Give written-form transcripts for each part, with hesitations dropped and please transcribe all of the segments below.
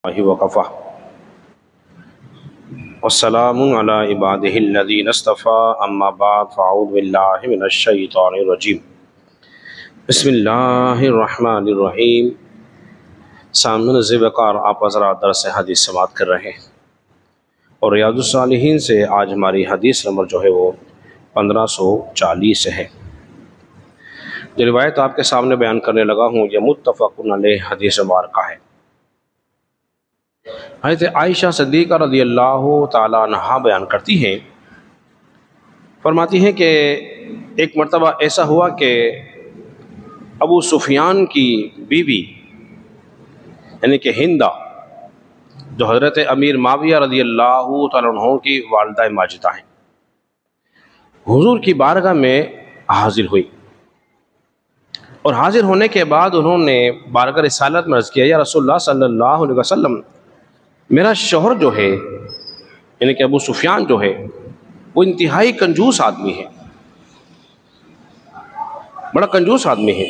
وکفى والسلام علی عبادہ الذین اصطفى اما بعد فاعوذ باللہ من الشیطان الرجیم بسم اللہ الرحمن الرحیم۔ سامعین ذوقار، آپ حضرات درس حدیث سماعت کر رہے ہیں اور ریاض الصالحین سے آج ہماری حدیث نمبر جو ہے وہ 1540 ہے۔ جو روایت آپ کے سامنے بیان کرنے لگا ہوں یہ متفق علیہ حدیث مبارکہ ہے۔ حضرت عائشہ صدیقہ رضی اللہ تعالی عنہا بیان کرتی ہیں، فرماتی ہیں کہ ایک مرتبہ ایسا ہوا کہ ابو سفیان کی بیوی یعنی کہ ہندہ جو حضرت امیر معاویہ رضی اللہ تعالی عنہ کی والدہ ماجدہ ہیں، حضور کی بارگاہ میں حاضر ہوئی اور حاضر ہونے کے بعد انہوں نے بارگاہ رسالت میں عرض کیا، یا رسول اللہ صلی اللہ علیہ وسلم، میرا شوہر جو ہے یعنی کہ ابو سفیان جو ہے وہ انتہائی کنجوس آدمی ہے، بڑا کنجوس آدمی ہے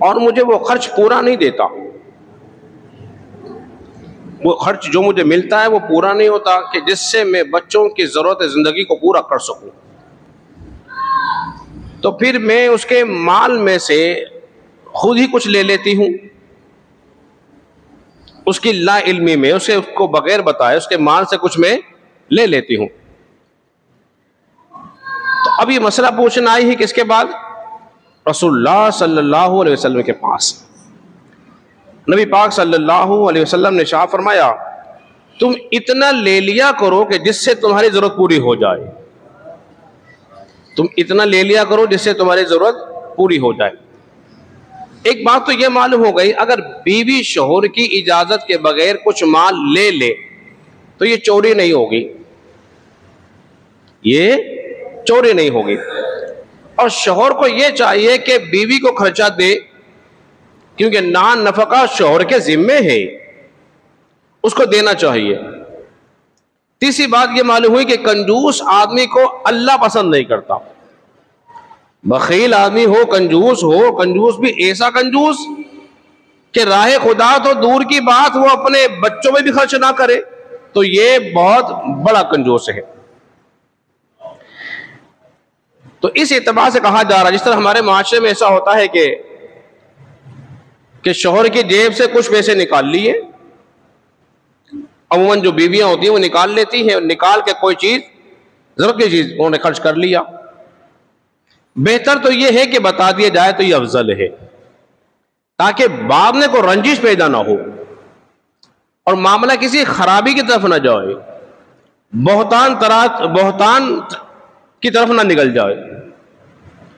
اور مجھے وہ خرچ پورا نہیں دیتا، وہ خرچ جو مجھے ملتا ہے وہ پورا نہیں ہوتا کہ جس سے میں بچوں کی ضرورت زندگی کو پورا کر سکوں، تو پھر میں اس کے مال میں سے خود ہی کچھ لے لیتی ہوں، اس کی لا علمی میں اس کو بغیر بتائے اس کے مال سے کچھ میں لے لیتی ہوں۔ تو اب یہ مسئلہ پوچھنا آئی ہے کس کے بعد؟ رسول اللہ صلی اللہ علیہ وسلم کے پاس۔ نبی پاک صلی اللہ علیہ وسلم نے ارشاد فرمایا، تم اتنا لے لیا کرو کہ جس سے تمہاری ضرورت پوری ہو جائے، تم اتنا لے لیا کرو جس سے تمہاری ضرورت پوری ہو جائے۔ ایک بات تو یہ معلوم ہو گئی، اگر بیوی شوہر کی اجازت کے بغیر کچھ مال لے لے تو یہ چوری نہیں ہوگی، یہ چوری نہیں ہوگی، اور شوہر کو یہ چاہیے کہ بیوی کو خرچہ دے، کیونکہ نان نفقہ شوہر کے ذمے ہے، اس کو دینا چاہیے۔ تیسری بات یہ معلوم ہوئی کہ کنجوس آدمی کو اللہ پسند نہیں کرتا، بخیل آدمی ہو، کنجوس بھی ایسا کنجوس کہ راہ خدا تو دور کی بات وہ اپنے بچوں میں بھی خرچ نہ کرے، تو یہ بہت بڑا کنجوس ہے۔ تو اس اعتبار سے کہا جا رہا ہے، جس طرح ہمارے معاشرے میں ایسا ہوتا ہے کہ شوہر کی جیب سے کچھ پیسے نکال لیے، عموماً جو بیویاں ہوتی ہیں وہ نکال لیتی ہیں، نکال کے کوئی چیز ضرورت کی چیز انہوں نے خرچ کر لیا۔ بہتر تو یہ ہے کہ بتا دیا جائے تو یہ افضل ہے، تاکہ بعد میں کوئی رنجش پیدا نہ ہو اور معاملہ کسی خرابی کی طرف نہ جائے، بہتان کی طرف نہ نکل جائے،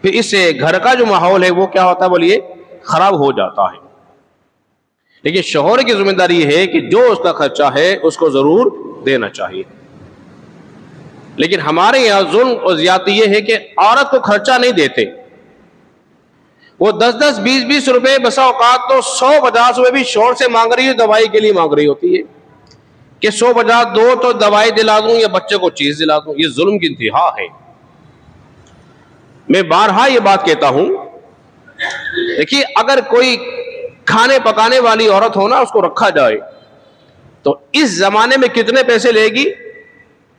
پھر اس سے گھر کا جو ماحول ہے وہ کیا ہوتا ہے بولیے، خراب ہو جاتا ہے۔ لیکن شوہر کی ذمہ داری یہ ہے کہ جو اس کا خرچہ ہے اس کو ضرور دینا چاہیے۔ لیکن ہمارے یہاں ظلم اور زیادتی یہ ہے کہ عورت کو خرچہ نہیں دیتے، وہ 10-10 20-20 روپے، بسا اوقات تو 100-50 روپے بھی شوہر سے مانگ رہی ہے، دوائی کے لیے مانگ رہی ہوتی ہے کہ 100-50 دو تو دوائی دلا دوں یا بچے کو چیز دلا دوں۔ یہ ظلم کی انتہا ہے۔ میں بارہا یہ بات کہتا ہوں، دیکھیے اگر کوئی کھانے پکانے والی عورت ہونا اس کو رکھا جائے تو اس زمانے میں کتنے پیسے لے گی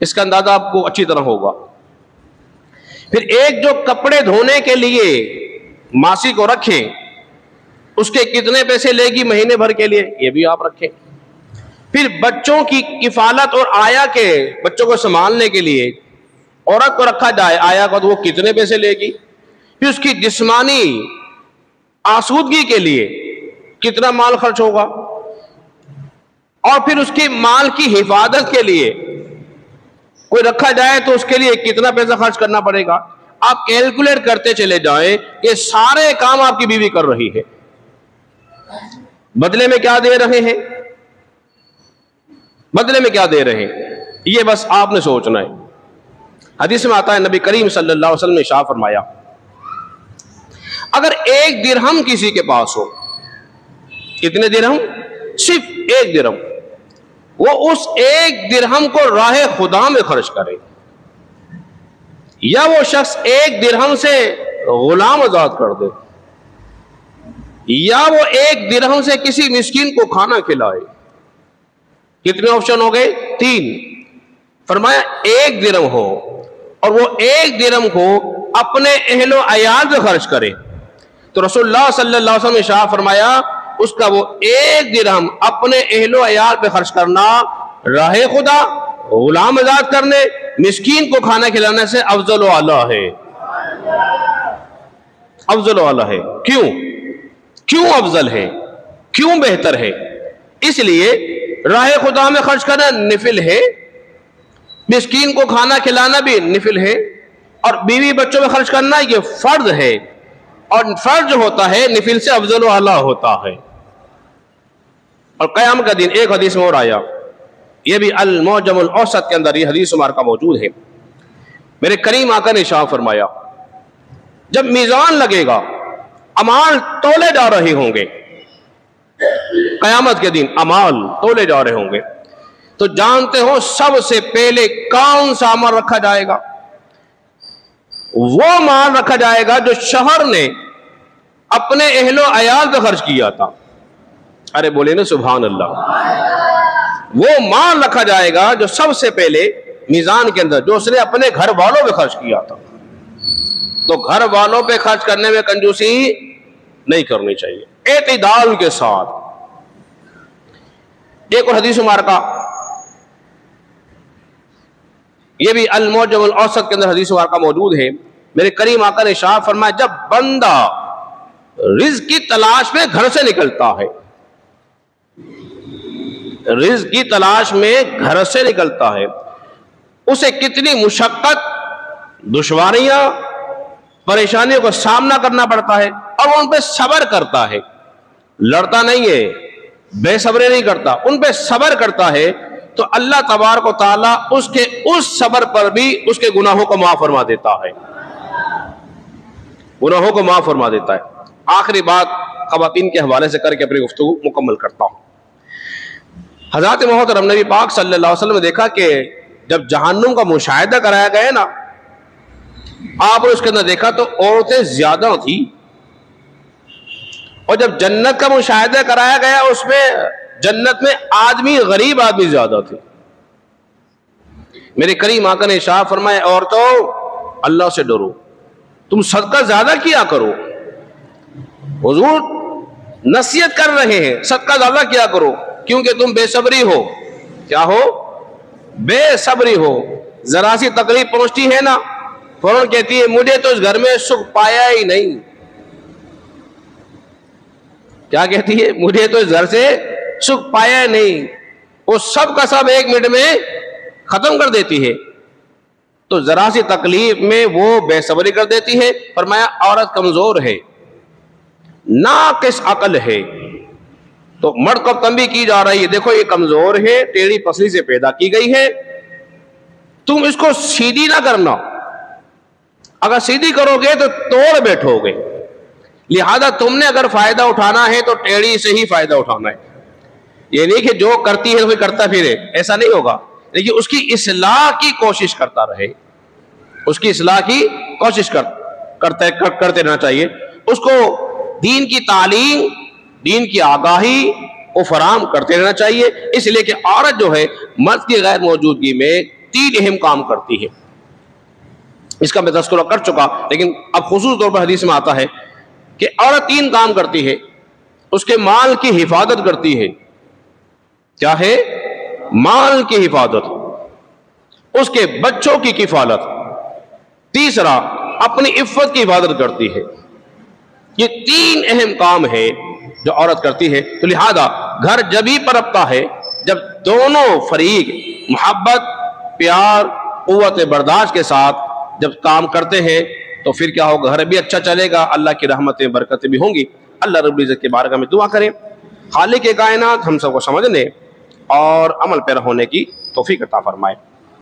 اس کا اندازہ آپ کو اچھی طرح ہوگا۔ پھر ایک جو کپڑے دھونے کے لیے ماسی کو رکھیں اس کے کتنے پیسے لے گی مہینے بھر کے لیے، یہ بھی آپ رکھیں۔ پھر بچوں کی کفالت اور آیا کے بچوں کو سنبھالنے کے لیے عورت کو رکھا جائے، آیا کو تو وہ کتنے پیسے لے گی۔ پھر اس کی جسمانی آسودگی کے لیے کتنا مال خرچ ہوگا، اور پھر اس کی مال کی حفاظت کے لیے کوئی رکھا جائے تو اس کے لیے کتنا پیسہ خرچ کرنا پڑے گا۔ آپ کیلکولیٹ کرتے چلے جائیں کہ سارے کام آپ کی بیوی کر رہی ہے، بدلے میں کیا دے رہے ہیں، بدلے میں کیا دے رہے ہیں، یہ بس آپ نے سوچنا ہے۔ حدیث میں آتا ہے، نبی کریم صلی اللہ علیہ وسلم نے ارشاد فرمایا، اگر 1 درہم کسی کے پاس ہو، کتنے درہم؟ صرف 1 درہم، وہ اس 1 درہم کو راہ خدا میں خرچ کرے، یا وہ شخص 1 درہم سے غلام آزاد کر دے، یا وہ 1 درہم سے کسی مسکین کو کھانا کھلائے. کتنے آپشن ہو گئے؟ 3. فرمایا 1 درہم ہو اور وہ 1 درہم کو اپنے اہل و عیال پہ خرچ کرے. تو رسول اللہ صلی اللہ علیہ وسلم نے ارشاد فرمایا اس کا وہ 1 درہم اپنے اہل و عیال پہ خرچ کرنا راہ خدا، غلام آزاد کرنے، مسکین کو کھانا کھلانے سے افضل و اعلیٰ ہے. افضل و اعلیٰ ہے. کیوں افضل ہے؟ کیوں بہتر ہے؟ اس لیے راہ خدا میں خرچ کرنا نفل ہے، مسکین کو کھانا کھلانا بھی نفل ہے، اور بیوی بچوں میں خرچ کرنا یہ فرض ہے، اور فرض جو ہوتا ہے نفل سے افضل و اعلیٰ ہوتا ہے. اور قیامت کا دن ایک حدیث میں اور آیا، یہ بھی المعجم الاوسط کے اندر یہ حدیث مبارکہ موجود ہے. میرے کریم آقا نے ارشاد فرمایا جب میزان لگے گا، اعمال تولے جا رہے ہوں گے، قیامت کے دن اعمال تولے جا رہے ہوں گے، تو جانتے ہو سب سے پہلے کون سا عمل رکھا جائے گا؟ وہ مال رکھا جائے گا جو شوہر نے اپنے اہل و عیال پہ خرچ کیا تھا. ارے بولے نا سبحان اللہ. وہ مال رکھا جائے گا جو سب سے پہلے میزان کے اندر جو اس نے اپنے گھر والوں پہ خرچ کیا تھا. تو گھر والوں پہ خرچ کرنے میں کنجوسی نہیں کرنی چاہیے، اعتدال کے ساتھ. ایک اور حدیث مبارکہ یہ بھی المعجم الاوسط کے اندر حدیث مبارکہ موجود ہے. میرے کریم آقا نے ارشاد فرمایا جب بندہ رزق کی تلاش میں گھر سے نکلتا ہے، رزق کی تلاش میں گھر سے نکلتا ہے، اسے کتنی مشقت، دشواریاں، پریشانیوں کا سامنا کرنا پڑتا ہے، اور وہ ان پہ صبر کرتا ہے. لڑتا نہیں ہے، بے صبری نہیں کرتا، ان پہ صبر کرتا ہے، تو اللہ تبارک و تعالیٰ اس کے اس صبر پر بھی اس کے گناہوں کو معاف فرما دیتا ہے. گناہوں کو معاف فرما دیتا ہے. آخری بات خواتین کے حوالے سے کر کے اپنی گفتگو مکمل کرتا ہوں. حضرت محترم نبی پاک صلی اللہ علیہ وسلم نے دیکھا کہ جب جہنم کا مشاہدہ کرایا گیا نا، آپ نے اس کے اندر دیکھا تو عورتیں زیادہ تھیں، اور جب جنت کا مشاہدہ کرایا گیا اس میں جنت میں آدمی، غریب آدمی زیادہ تھے. میرے کریم آقا نے ارشاد فرمایا عورتوں اللہ سے ڈرو، تم صدقہ زیادہ کیا کرو. حضور نصیحت کر رہے ہیں صدقہ زیادہ کیا کرو، کیونکہ تم بے صبری ہو. کیا ہو؟ بے صبری ہو. ذرا سی تکلیف پہنچتی ہے نا، فوراً کہتی ہے مجھے تو اس گھر میں سکھ پایا ہی نہیں. کیا کہتی ہے؟ مجھے تو اس گھر سے سکھ پایا نہیں. وہ سب کا سب 1 منٹ میں ختم کر دیتی ہے. تو ذرا سی تکلیف میں وہ بے صبری کر دیتی ہے. فرمایا عورت کمزور ہے، ناقص عقل ہے. تو مرد کو تنبیہ کی جا رہی ہے دیکھو یہ کمزور ہے، ٹیڑھی پسلی سے پیدا کی گئی ہے، تم اس کو سیدھی نہ کرنا. اگر سیدھی کرو گے تو توڑ بیٹھو گے. لہذا تم نے اگر فائدہ اٹھانا ہے تو ٹیڑھی سے ہی فائدہ اٹھانا ہے. یہ نہیں کہ جو کرتی ہے وہ کرتا پھرے، ایسا نہیں ہوگا. لیکن اس کی اصلاح کی کوشش کرتا رہے، اس کی اصلاح کی کوشش کرتے رہنا چاہیے. اس کو دین کی تعلیم، دین کی آگاہی کو فراہم کرتے رہنا چاہیے. اس لیے کہ عورت جو ہے مرد کی غیر موجودگی میں 3 اہم کام کرتی ہے. اس کا میں تذکرہ کر چکا، لیکن اب خصوص طور پر حدیث میں آتا ہے کہ عورت 3 کام کرتی ہے. اس کے مال کی حفاظت کرتی ہے. کیا ہے؟ مال کی حفاظت، اس کے بچوں کی کفالت. تیسرا اپنی عفت کی حفاظت کرتی ہے. یہ 3 اہم کام ہے جو عورت کرتی ہے. تو لہذا گھر جبھی پنپتا ہے جب دونوں فریق محبت، پیار، قوت برداشت کے ساتھ جب کام کرتے ہیں تو پھر کیا ہوگا؟ گھر بھی اچھا چلے گا، اللہ کی رحمتیں برکتیں بھی ہوں گی. اللہ رب العزت کے بارگاہ میں دعا کریں خالق کائنات ہم سب کو سمجھنے اور عمل پیرا ہونے کی توفیق عطا فرمائے.